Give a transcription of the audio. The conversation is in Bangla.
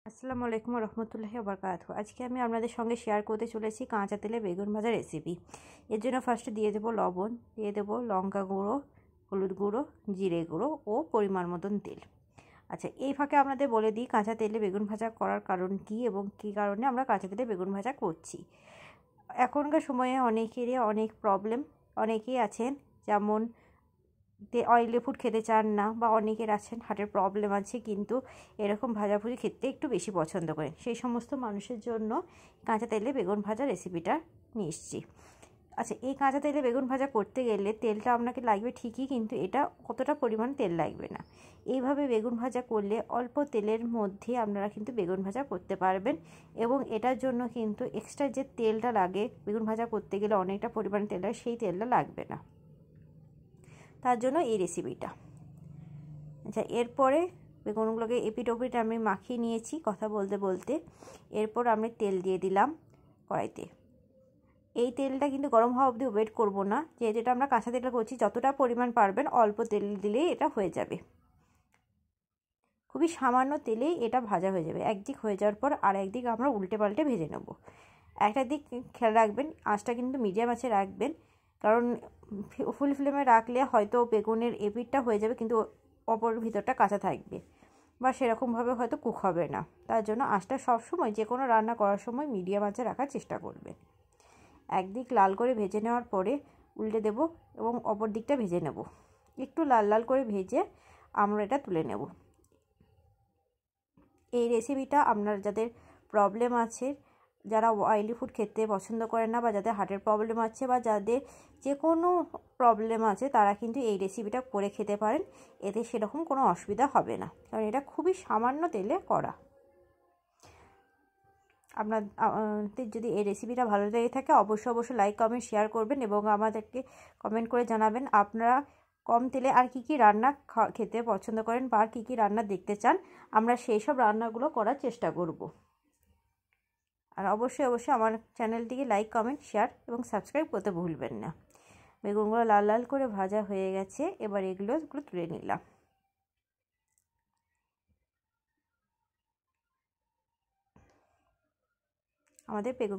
আসসালামু আলাইকুম রহমতুল্লাহি ওয়া বারাকাতুহু। আজকে আমি আপনাদের সঙ্গে শেয়ার করতে চলেছি কাঁচা তেলে বেগুন ভাজা রেসিপি। এর জন্য ফার্স্টে দিয়ে দেবো লবণ, দিয়ে দেবো লঙ্কা গুঁড়ো, হলুদ গুঁড়ো, জিরে গুঁড়ো ও পরিমাণ মতন তেল। আচ্ছা, এই ফাঁকে আপনাদের বলে দিই কাঁচা তেলে বেগুন ভাজা করার কারণ কী এবং কী কারণে আমরা কাঁচা তেলে বেগুন ভাজা করছি। এখনকার সময়ে অনেকেরই অনেক প্রবলেম, অনেকেই আছেন যেমন অয়েলি ফুড খেতে চান না, বা অনেকের আছেন হার্টের প্রবলেম আছে কিন্তু এরকম ভাজাভুজি খেতে একটু বেশি পছন্দ করেন। সেই সমস্ত মানুষের জন্য কাঁচা তেলে বেগুন ভাজা রেসিপিটা নিয়ে এসেছি। আচ্ছা, এই কাঁচা তেলে বেগুন ভাজা করতে গেলে তেলটা আপনাকে লাগবে ঠিকই, কিন্তু এটা কতটা পরিমাণ তেল লাগবে না। এইভাবে বেগুন ভাজা করলে অল্প তেলের মধ্যে আপনারা কিন্তু বেগুন ভাজা করতে পারবেন, এবং এটার জন্য কিন্তু এক্সট্রা যে তেলটা লাগে বেগুন ভাজা করতে গেলে অনেকটা পরিমাণ তেল লাগে, সেই তেলটা লাগবে না। তার জন্য এই রেসিপিটা। আচ্ছা, এরপরে বেগুনগুলোকে এপিট ওপিট আমি মাখিয়ে নিয়েছি কথা বলতে বলতে। এরপর আমি তেল দিয়ে দিলাম কড়াইতে। এই তেলটা কিন্তু গরম হওয়া অবধি ওয়েট করব না, যেটা আমরা কাঁচা তেলটা করছি যতটা পরিমাণ পারবেন অল্প তেল দিলেই এটা হয়ে যাবে। খুবই সামান্য তেলেই এটা ভাজা হয়ে যাবে। একদিক হয়ে যাওয়ার পর আর একদিক আমরা উল্টে পাল্টে ভেজে নেব। একটা দিক খেয়াল রাখবেন, আঁচটা কিন্তু মিডিয়াম আঁচে রাখবেন, কারণ ফুল ফ্লেমে রাখলে হয়তো বেগুনের এপিটটা হয়ে যাবে কিন্তু অপর ভিতরটা কাঁচা থাকবে, বা সেরকমভাবে হয়তো কুক হবে না। তার জন্য আঁচটা সবসময় যে কোনো রান্না করার সময় মিডিয়াম আঁচে রাখার চেষ্টা করবে। একদিক লাল করে ভেজে নেওয়ার পরে উল্টে দেব এবং অপর দিকটা ভেজে নেব। একটু লাল লাল করে ভেজে আমরা এটা তুলে নেব। এই রেসিপিটা আপনার যাদের প্রবলেম আছে, যারা অয়েলি ফুড খেতে পছন্দ করেন না, বা যাদের হার্টের প্রবলেম আছে, বা যাদের যে কোনো প্রবলেম আছে, তারা কিন্তু এই রেসিপিটা করে খেতে পারেন। এতে সেরকম কোনো অসুবিধা হবে না, কারণ এটা খুবই সামান্য তেলে করা। আপনাদের যদি এই রেসিপিটা ভালো লেগে থাকে অবশ্যই লাইক কমেন্ট শেয়ার করবেন, এবং আমাদেরকে কমেন্ট করে জানাবেন আপনারা কম তেলে আর কি রান্না খেতে পছন্দ করেন, বা আর কি রান্না দেখতে চান। আমরা সেই সব রান্নাগুলো করার চেষ্টা করব। আর অবশ্যই আমার চ্যানেলটিকে লাইক কমেন্ট শেয়ার এবং সাবস্ক্রাইব করতে ভুলবেন না। বেগুনগুলো লাল লাল করে ভাজা হয়ে গেছে, এবার এগুলো তুলে নিলাম। আমাদের বেগুন